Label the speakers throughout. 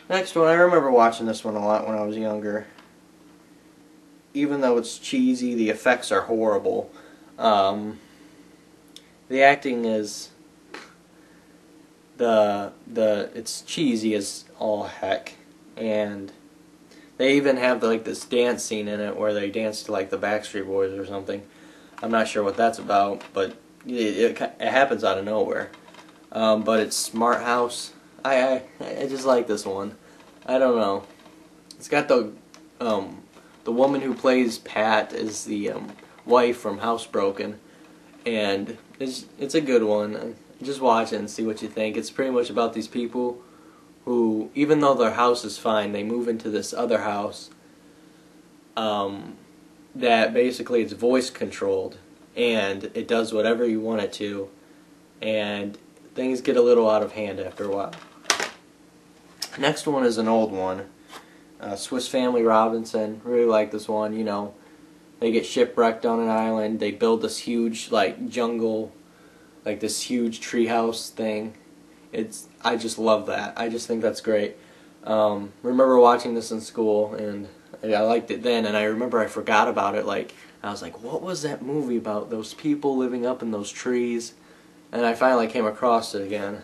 Speaker 1: Next one, I remember watching this one a lot when I was younger. Even though it's cheesy, the effects are horrible. The acting is it's cheesy as all heck, and they even have like this dance scene in it where they dance to like the Backstreet Boys or something. I'm not sure what that's about, but it happens out of nowhere. But it's Smart House. I just like this one. I don't know. It's got the woman who plays Pat is the wife from Housebroken, and it's a good one. Just watch it and see what you think. It's pretty much about these people who, even though their house is fine, they move into this other house that basically it's voice controlled, and it does whatever you want it to, and things get a little out of hand after a while. Next one is an old one, Swiss Family Robinson. Really like this one. You know, they get shipwrecked on an island. They build this huge like jungle, like this huge treehouse thing. I just love that. I just think that's great. Remember watching this in school, and I liked it then, and I remember I forgot about it. Like, I was like, what was that movie about? Those people living up in those trees? And I finally came across it again.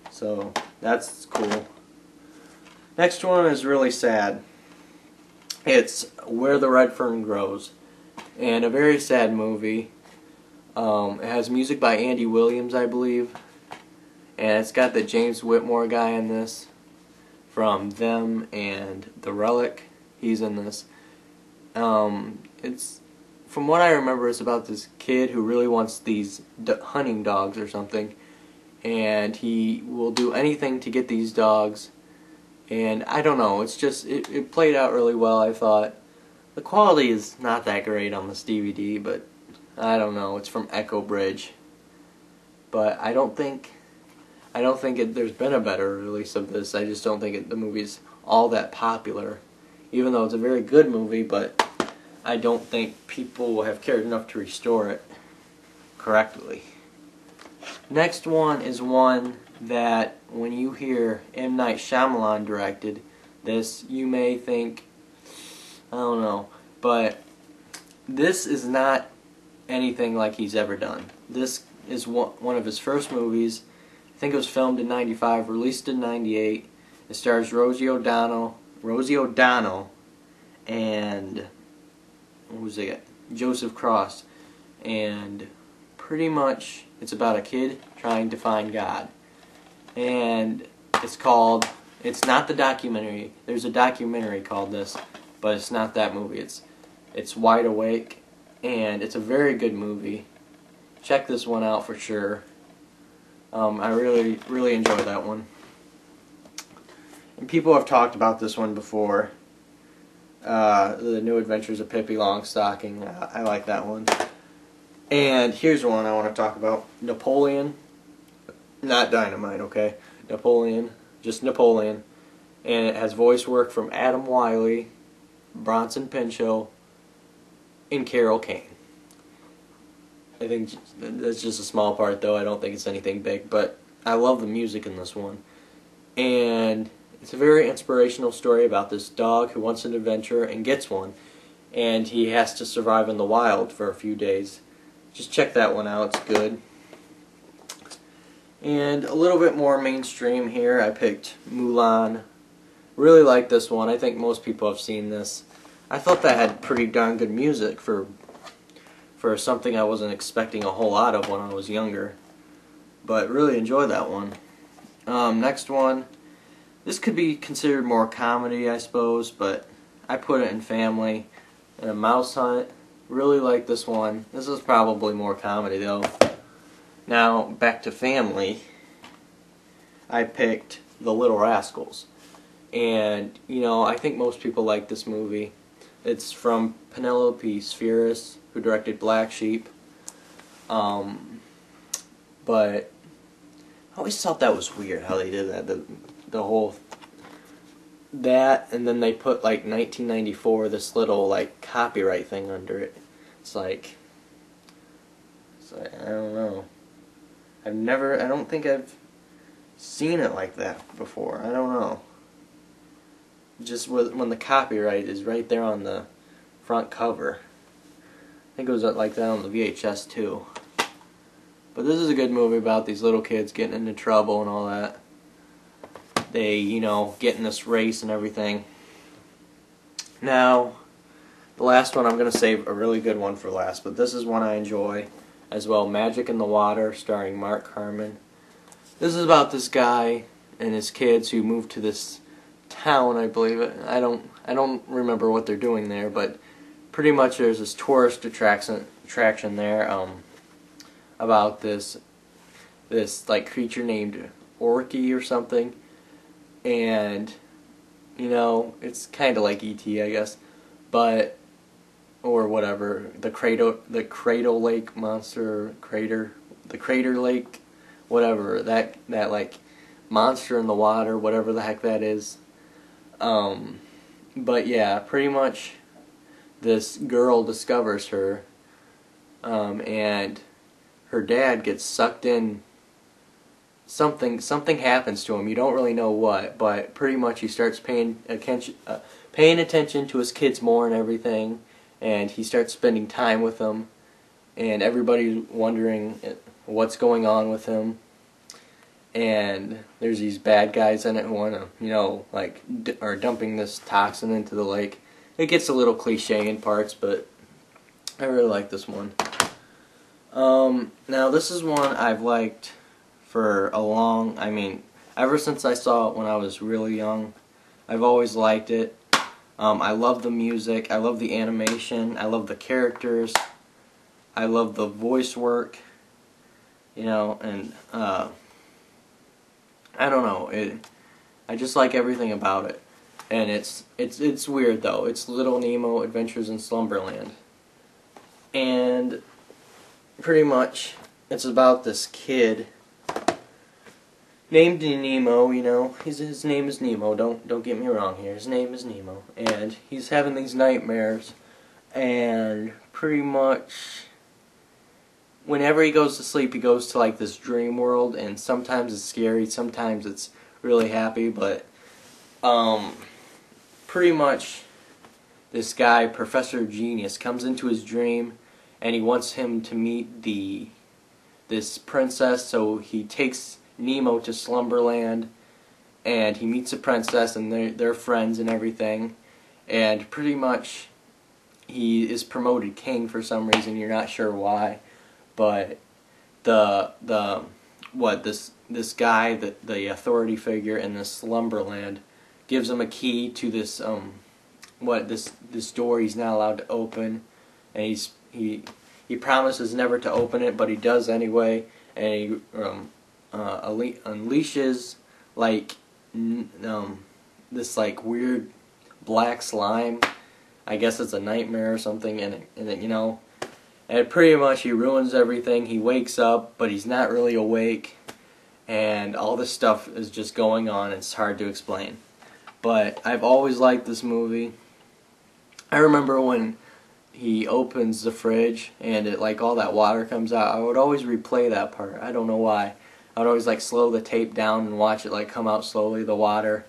Speaker 1: So, that's cool. Next one is really sad. It's Where the Red Fern Grows. And a very sad movie. It has music by Andy Williams, I believe. And it's got the James Whitmore guy in this from Them and The Relic. He's in this. It's, from what I remember, it's about this kid who really wants these hunting dogs or something, and he will do anything to get these dogs. And I don't know, it's just it played out really well. I thought the quality is not that great on this DVD, but I don't know. It's from Echo Bridge, but I don't think there's been a better release of this. I just don't think the movie's all that popular, even though it's a very good movie. But I don't think people have cared enough to restore it correctly. Next one is one that when you hear M. Night Shyamalan directed this, you may think, I don't know, but this is not anything like he's ever done. This is one of his first movies. I think it was filmed in '95, released in '98. It stars Rosie O'Donnell, and what was it? Joseph Cross, and pretty much it's about a kid trying to find God. And it's not the documentary. There's a documentary called this, but it's not that movie. It's Wide Awake, and it's a very good movie. Check this one out for sure. I really enjoy that one. And people have talked about this one before. The New Adventures of Pippi Longstocking. I like that one. And here's one I want to talk about. Napoleon. Not Dynamite, okay? Napoleon. Just Napoleon. And it has voice work from Adam Wiley, Bronson Pinchot, and Carol Kane. I think that's just a small part, though. I don't think it's anything big, but I love the music in this one. And it's a very inspirational story about this dog who wants an adventure and gets one, and he has to survive in the wild for a few days. Just check that one out. It's good. And a little bit more mainstream here, I picked Mulan. Really like this one. I think most people have seen this. I thought that had pretty darn good music for something I wasn't expecting a whole lot of when I was younger. But really enjoyed that one. Next one. This could be considered more comedy, I suppose, but I put it in family. And A Mouse Hunt. Really like this one. This is probably more comedy, though. Now, back to family. I picked The Little Rascals. And, you know, I think most people like this movie. It's from Penelope Spheris, who directed Black Sheep. But I always thought that was weird how they did that. The whole that, and then they put like 1994, this little like copyright thing under it. It's like I don't know. I don't think I've seen it like that before. I don't know. just when the copyright is right there on the front cover. I think it was like that on the VHS too. But this is a good movie about these little kids getting into trouble and all that. They, you know, get in this race and everything. Now, the last one, I'm going to save a really good one for last, but this is one I enjoy as well. Magic in the Water, starring Mark Harmon. This is about this guy and his kids who moved to this town, I believe it. I don't remember what they're doing there, but pretty much there's this tourist attraction there about this like creature named Orky or something, and you know, it's kind of like E.T., I guess, but or whatever, the Cradle Lake monster, the Crater Lake, whatever, that like monster in the water, whatever the heck that is. But yeah, pretty much this girl discovers her, and her dad gets sucked in. Something happens to him. You don't really know what, but pretty much he starts paying attention to his kids more and everything, and he starts spending time with them, and everybody's wondering what's going on with him. And there's these bad guys in it who want to, you know, like are dumping this toxin into the lake. It gets a little cliche in parts, but I really like this one. Now this is one I've liked for ever since I saw it when I was really young. I've always liked it. I love the music, I love the animation, I love the characters, I love the voice work, you know, and I don't know, I just like everything about it. And it's weird though. It's Little Nemo Adventures in Slumberland. And pretty much it's about this kid named Nemo, you know. His name is Nemo, don't get me wrong here. His name is Nemo. And he's having these nightmares, and pretty much whenever he goes to sleep, he goes to like this dream world, and sometimes it's scary, sometimes it's really happy, but pretty much this guy, Professor Genius, comes into his dream, and he wants him to meet this princess, so he takes Nemo to Slumberland, and he meets the princess, and they're friends and everything, and pretty much he is promoted king for some reason. You're not sure why, but this guy, the authority figure in this Slumberland, gives him a key to this this door he's not allowed to open, and he promises never to open it, but he does anyway, and he unleashes like this like weird black slime. I guess it's a nightmare or something, and it, you know, and pretty much he ruins everything. He wakes up, but he's not really awake, and all this stuff is just going on. It's hard to explain, but I've always liked this movie. I remember when he opens the fridge and it like all that water comes out. I would always replay that part. I don't know why. I would always like slow the tape down and watch it like come out slowly, the water.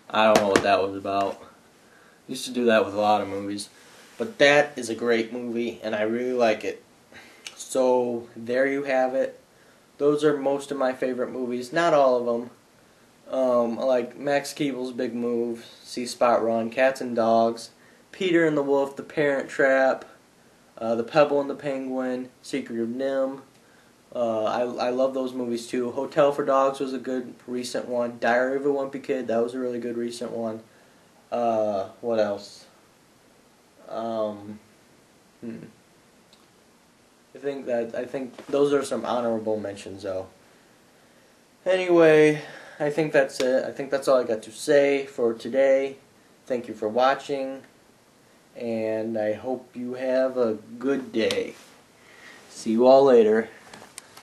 Speaker 1: I don't know what that was about. I used to do that with a lot of movies. But that is a great movie, and I really like it. So there you have it. Those are most of my favorite movies. Not all of them. I like Max Keeble's Big Move, See Spot Run, Cats and Dogs, Peter and the Wolf, The Parent Trap, The Pebble and the Penguin, Secret of Nim. I love those movies too. Hotel for Dogs was a good recent one. Diary of a Wimpy Kid, that was a really good recent one. What else? I think those are some honorable mentions though. Anyway, I think that's it. I think that's all I got to say for today. Thank you for watching, and I hope you have a good day. See you all later.